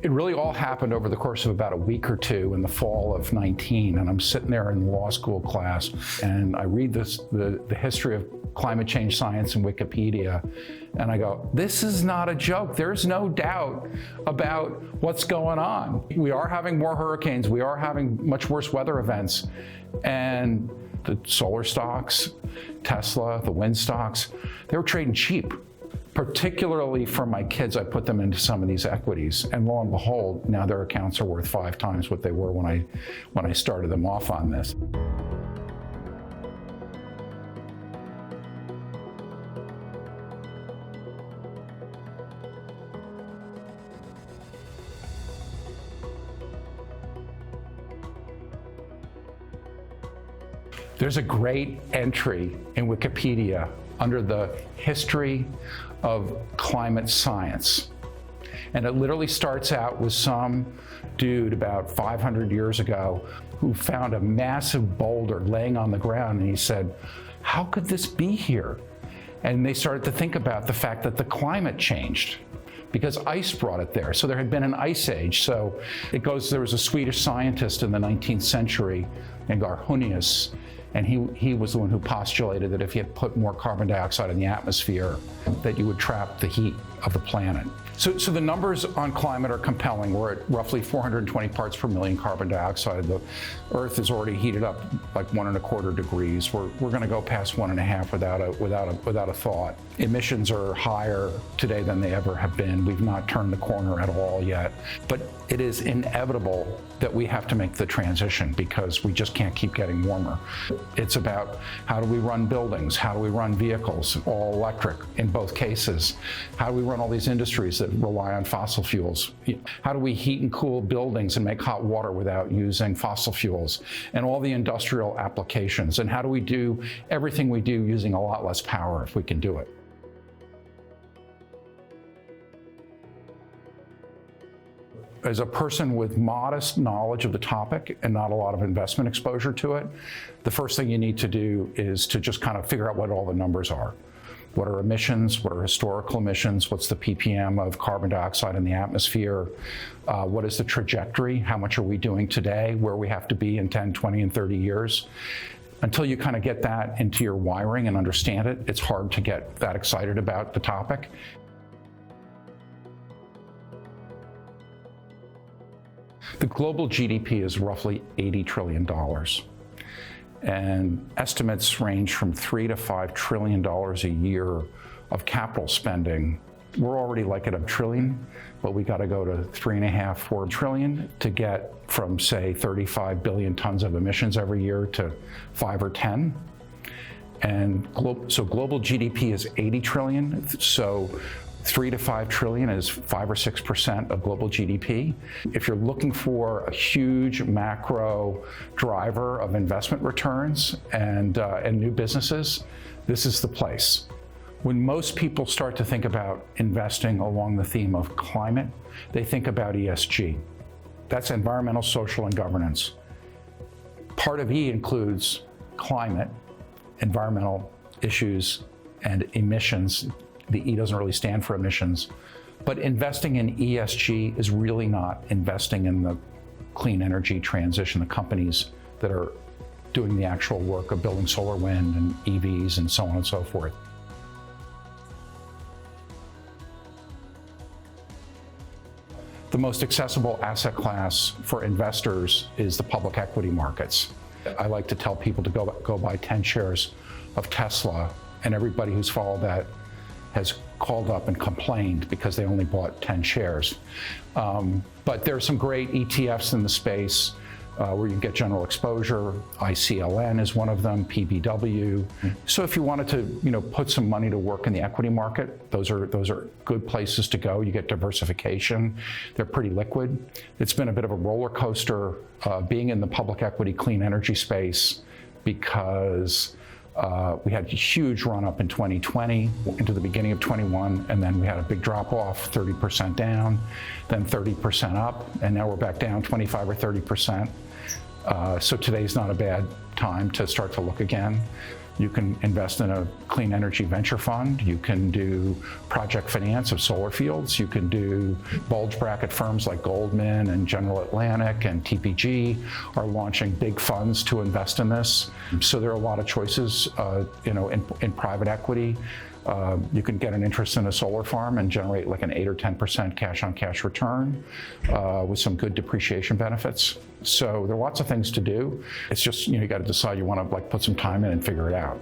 It really all happened over the course of about a week or two in the fall of 19, and I'm sitting there in the law school class, and I read the history of climate change science in Wikipedia, and I go, this is not a joke. There's no doubt about what's going on. We are having more hurricanes. We are having much worse weather events. And the solar stocks, Tesla, the wind stocks, they were trading cheap. Particularly for my kids, I put them into some of these equities, and lo and behold, now their accounts are worth 5 times what they were when I started them off on this. There's a great entry in Wikipedia under the history of climate science. And it literally starts out with some dude about 500 years ago who found a massive boulder laying on the ground, and he said, how could this be here? And they started to think about the fact that the climate changed because ice brought it there. So there had been an ice age. So there was a Swedish scientist in the 19th century named Arrhenius, and he was the one who postulated that if you had put more carbon dioxide in the atmosphere, that you would trap the heat of the planet. So the numbers on climate are compelling. We're at roughly 420 parts per million carbon dioxide. The Earth is already heated up like 1.25 degrees. We're going to go past 1.5 without a thought. Emissions are higher today than they ever have been. We've not turned the corner at all yet. But it is inevitable that we have to make the transition because we just can't keep getting warmer. It's about how do we run buildings? How do we run vehicles, all electric in both cases? How do we run all these industries that rely on fossil fuels? How do we heat and cool buildings and make hot water without using fossil fuels? And all the industrial applications. And how do we do everything we do using a lot less power if we can do it? As a person with modest knowledge of the topic and not a lot of investment exposure to it, the first thing you need to do is to just kind of figure out what all the numbers are. What are emissions? What are historical emissions? What's the ppm of carbon dioxide in the atmosphere? What is the trajectory? How much are we doing today? Where we have to be in 10, 20, and 30 years? Until you kind of get that into your wiring and understand it, it's hard to get that excited about the topic. The global GDP is roughly $80 trillion. And estimates range from $3 to $5 trillion a year of capital spending. We're already like at $1 trillion, but we got to go to 3.5, 4 trillion to get from, say, 35 billion tons of emissions every year to 5 or 10. And so global GDP is 80 trillion. So 3 to 5 trillion is 5 or 6% of global GDP. If you're looking for a huge macro driver of investment returns and new businesses, this is the place. When most people start to think about investing along the theme of climate, they think about ESG. That's environmental, social, and governance. Part of E includes climate, environmental issues, and emissions. The E doesn't really stand for emissions, but investing in ESG is really not investing in the clean energy transition, the companies that are doing the actual work of building solar, wind, and EVs, and so on and so forth. The most accessible asset class for investors is the public equity markets. I like to tell people to go buy 10 shares of Tesla, and everybody who's followed that has called up and complained because they only bought 10 shares. But there are some great ETFs in the space where you get general exposure. ICLN is one of them, PBW. So if you wanted to, put some money to work in the equity market, those are good places to go. You get diversification. They're pretty liquid. It's been a bit of a roller coaster being in the public equity clean energy space because we had a huge run up in 2020 into the beginning of 21, and then we had a big drop off, 30% down, then 30% up, and now we're back down 25 or 30%. So today's not a bad time to start to look again. You can invest in a clean energy venture fund. You can do project finance of solar fields. You can do bulge bracket firms like Goldman and General Atlantic and TPG are launching big funds to invest in this. So there are a lot of choices, in private equity. You can get an interest in a solar farm and generate like an 8 or 10% cash-on-cash return with some good depreciation benefits. So there are lots of things to do. It's just, you got to decide you want to put some time in and figure it out.